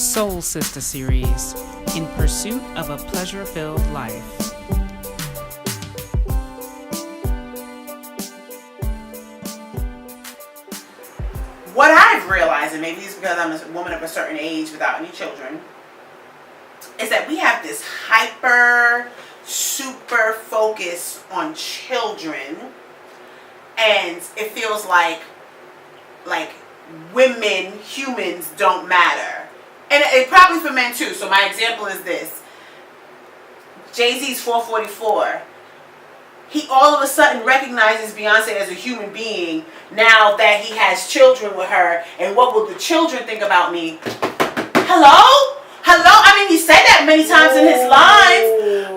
Soul Sister series, In Pursuit of a Pleasure-Filled Life. What I've realized, and maybe it's because I'm a woman of a certain age without any children, is that we have this super focus on children, and it feels like women, humans don't matter. And it probably for men too. So my example is this. Jay-Z's 444. He all of a sudden recognizes Beyonce as a human being now that he has children with her. And what will the children think about me? Hello? I mean, he said that many times in his lines.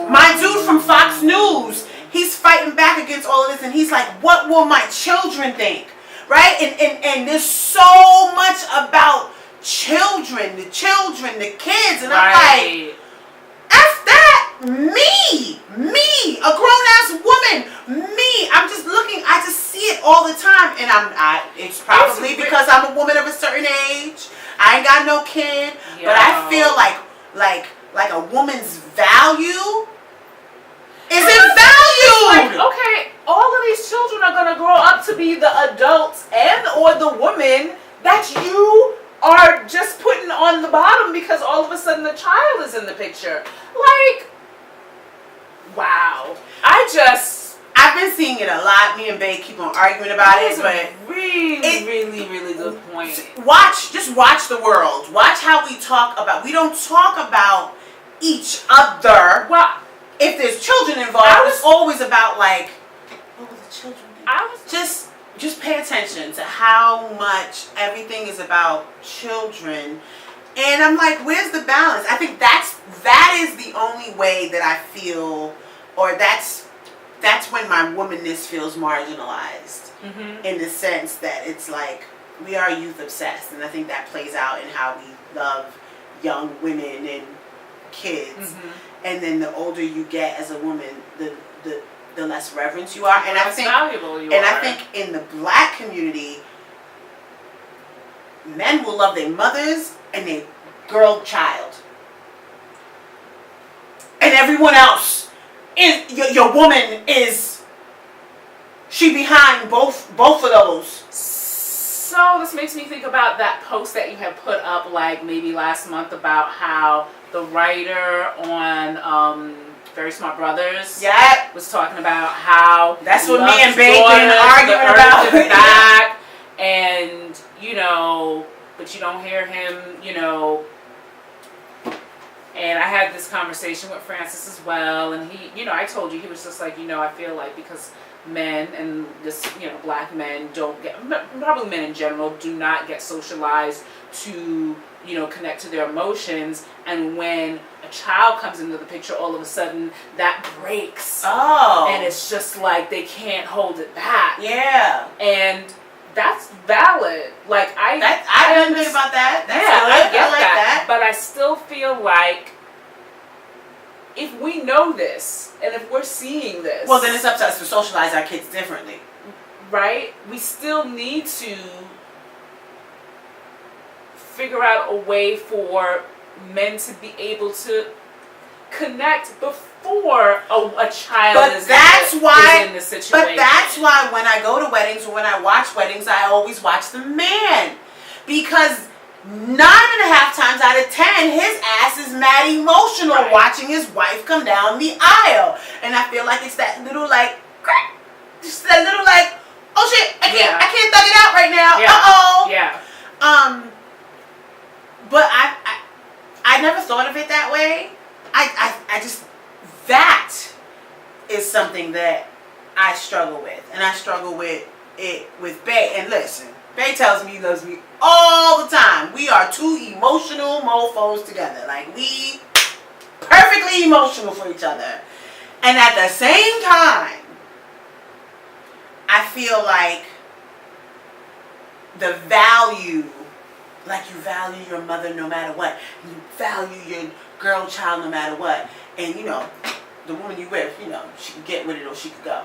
My dude from Fox News, he's fighting back against all of this. And he's like, what will my children think? Right? And there's so much about children, the kids. And I'm like, F that, me, a grown-ass woman, me. I'm just looking, I just see it all the time. And it's probably because I'm a woman of a certain age. I ain't got no kid. But I feel like a woman's value isn't valued. Like, okay, all of these children are going to grow up to be the adults or the women that you are just putting on the bottom because all of a sudden the child is in the picture. Like, wow. I've been seeing it a lot. Me and Bae keep on arguing about it, but really good point. Just watch the world. Watch how we talk about. We don't talk about each other. Well, if there's children involved, it's always about like, what will the children think? Just pay attention to how much everything is about children. And I'm like, where's the balance? I think that is the only way that I feel, or that's when my womanness feels marginalized. Mm-hmm. In the sense that it's like, we are youth obsessed. And I think that plays out in how we love young women and kids. Mm-hmm. And then the older you get as a woman, the less reverence you are. And I think valuable you are. I think in the black community, men will love their mothers and their girl child. And everyone else is your woman is she behind both of those. So this makes me think about that post that you had put up like maybe last month about how the writer on Very Smart Brothers was talking about how that's what me and Bacon arguing about in the back, and but you don't hear him, and I had this conversation with Francis as well, and he, I told you, he was just like, I feel like because men and this, black men don't get, probably men in general, do not get socialized to, connect to their emotions, and when a child comes into the picture, all of a sudden that breaks. Oh. And it's just like they can't hold it back. Yeah. And that's valid. Like I didn't think about that. That's I get that. But I still feel like if we know this and if we're seeing this, well, then it's up to us to socialize our kids differently, right? We still need to figure out a way for men to be able to connect before a child is in the situation. But that's why when I go to weddings or when I watch weddings, I always watch the man. Because 9.5 times out of 10, his ass is mad emotional watching his wife come down the aisle. And I feel like it's that little like, just that little like, oh shit, I can't thug it out right now. Yeah. Uh-oh. Yeah. But I never thought of it that way. I just, that is something that I struggle with. And I struggle with it with Bae. And listen, Bae tells me he loves me all the time. We are two emotional mofos together. Like, we perfectly emotional for each other. And at the same time, I feel like the value, like you value your mother no matter what. You value your girl child no matter what. And the woman you with, she could get with it or she could go.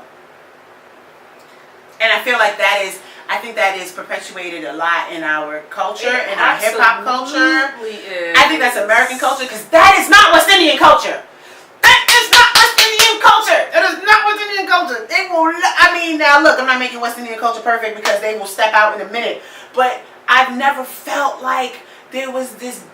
And I feel like that is I think that is perpetuated a lot in our culture, It in our hip hop culture. is. I think that's American culture because that is not West Indian culture. That is not West Indian culture. That is not West Indian culture. They will. I mean, now look, I'm not making West Indian culture perfect because they will step out in a minute. But I've never felt like there was this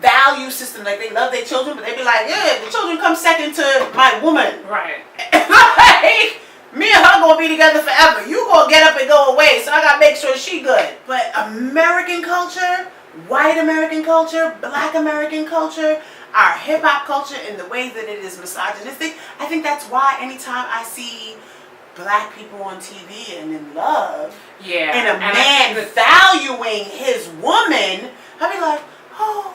value system. Like they love their children, but they be like, yeah, the children come second to my woman. Right. Like, me and her gonna be together forever. You gonna get up and go away, so I gotta make sure she good. But American culture, white American culture, black American culture, our hip hop culture, and the way that it is misogynistic, I think that's why anytime I see black people on TV and in love, Yeah. and a man valuing his woman, I be like, oh,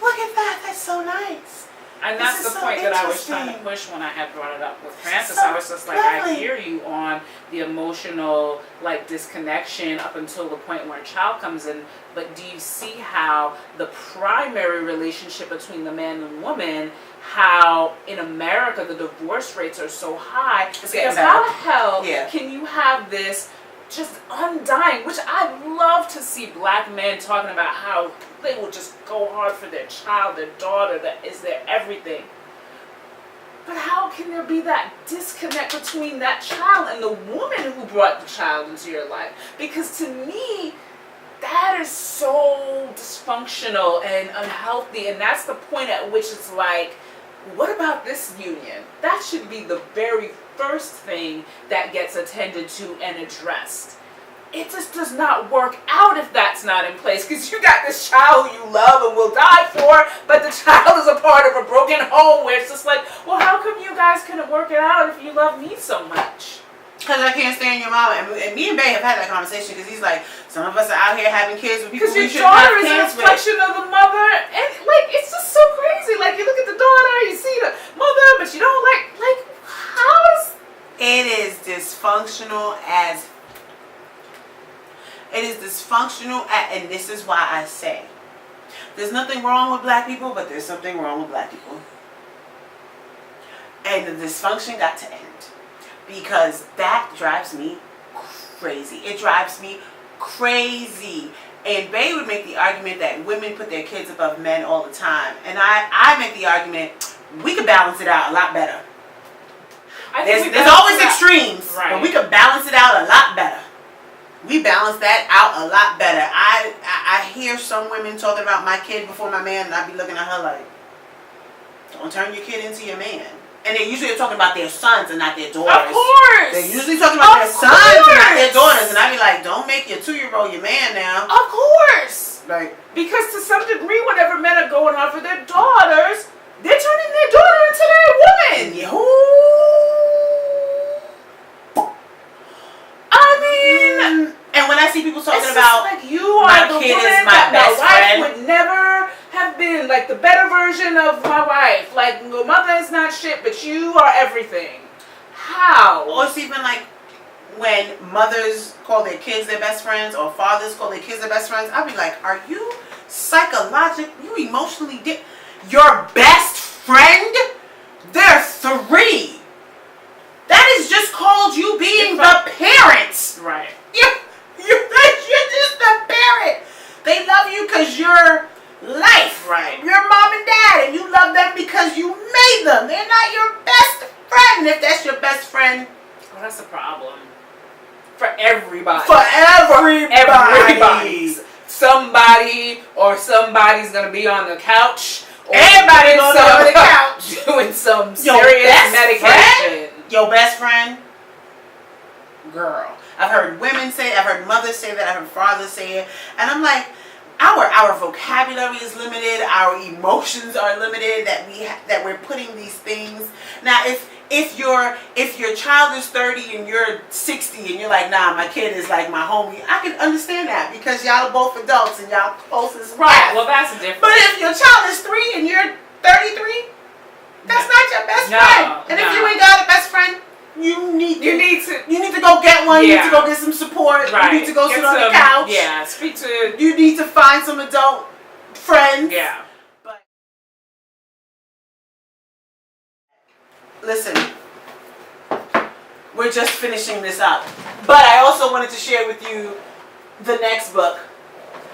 look at that, that's so nice. And that's the so point that I was trying to push when I had brought it up with Francis. So I was just like, lovely. I hear you on the emotional like disconnection up until the point where a child comes in, but do you see how the primary relationship between the man and woman, how in America the divorce rates are so high? It's Because getting how better. the hell Yeah. can you have this just undying, which I love to see black men talking about how they will just go hard for their child, their daughter, that is their everything. But how can there be that disconnect between that child and the woman who brought the child into your life? Because to me, that is so dysfunctional and unhealthy, and that's the point at which it's like, what about this union? That should be the very first thing that gets attended to and addressed. It just does not work out if that's not in place, because you got this child who you love and will die for, but the child is a part of a broken home where it's just like, well, how come you guys couldn't work it out if you love me so much? Because I can't stand your mama. And me and Bay have had that conversation because he's like, some of us are out here having kids with people Because we your shouldn't have daughter is a kids with. reflection of the mother, and like it's just so crazy. Like you look at the daughter, you see the mother, but you don't like how is It is dysfunctional as. It is dysfunctional, and this is why I say, there's nothing wrong with black people, but there's something wrong with black people. And the dysfunction got to end. Because that drives me crazy. It drives me crazy. And Bay would make the argument that women put their kids above men all the time. And I make the argument, we could balance it out a lot better. There's always extremes, right. But we could balance it out a lot better. We balance that out a lot better. I hear some women talking about my kid before my man, and I be looking at her like, don't turn your kid into your man. And they usually are talking about their sons and not their daughters. Of course. They're usually talking about their sons and not their daughters. And I be like, don't make your 2-year-old your man now. Of course. Like, because to some degree, whenever men are going out for their daughters, they're turning their daughter into their woman. I mean, and when I see people talking it's about just like you are my the kid woman is my that best my wife friend. would never have been, like the better version of my wife. Like your mother is not shit, but you are everything. How? Or it's even like when mothers call their kids their best friends or fathers call their kids their best friends, I'll be like, are you psychological? You emotionally your best friend? They're 3. That is just called you being the parent. Right. You're just the parent. They love you because you're life. Right. Your mom and dad, and you love them because you made them. They're not your best friend. If that's your best friend, Well, that's a problem. For everybody. for everybody. Everybody. Somebody's gonna be on the couch. Or Everybody doing gonna be on the couch. Doing some Your serious best medication. Your best friend, girl. I've heard women say it. I've heard mothers say that. I've heard fathers say it, and I'm like, our vocabulary is limited. Our emotions are limited. That we're putting these things. Now, if your child is 30 and you're 60 and you're like, nah, my kid is like my homie, I can understand that because y'all are both adults and y'all close as Right. Well, that's different. But if your child is 3 and you're 33, that's not your best friend. And if you ain't got a best friend, you need to go get one. You need to go get some support. Right. You need to go sit on the couch. Yeah. Speak to. You need to find some adult friends. Yeah. But listen, we're just finishing this up. But I also wanted to share with you the next book,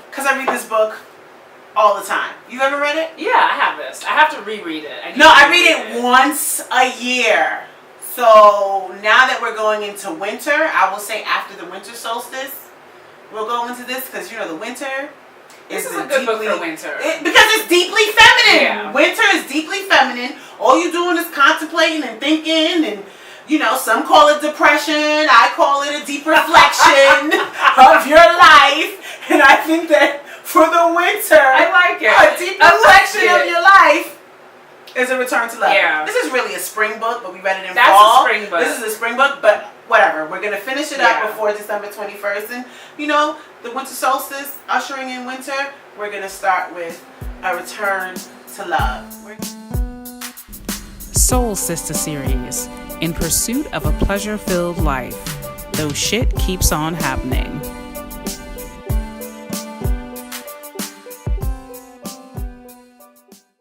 because I read this book all the time. You ever read it? Yeah, I have this. I have to reread it. I read it once a year. So now that we're going into winter, I will say after the winter solstice, we'll go into this, because the winter This is a good book for winter. Because it's deeply feminine. Yeah. Winter is deeply feminine. All you're doing is contemplating and thinking, and some call it depression. I call it a deep reflection of your life. And I think that for the winter, I like it. A deep reflection of your life is a return to love. Yeah. This is really a spring book, but we read it in That's fall. a spring book. This is a spring book, but whatever. We're going to finish it up Yeah. before December 21st. And, the winter solstice, ushering in winter, we're going to start with a return to love. Soul Sister Series, in pursuit of a pleasure-filled life, though shit keeps on happening.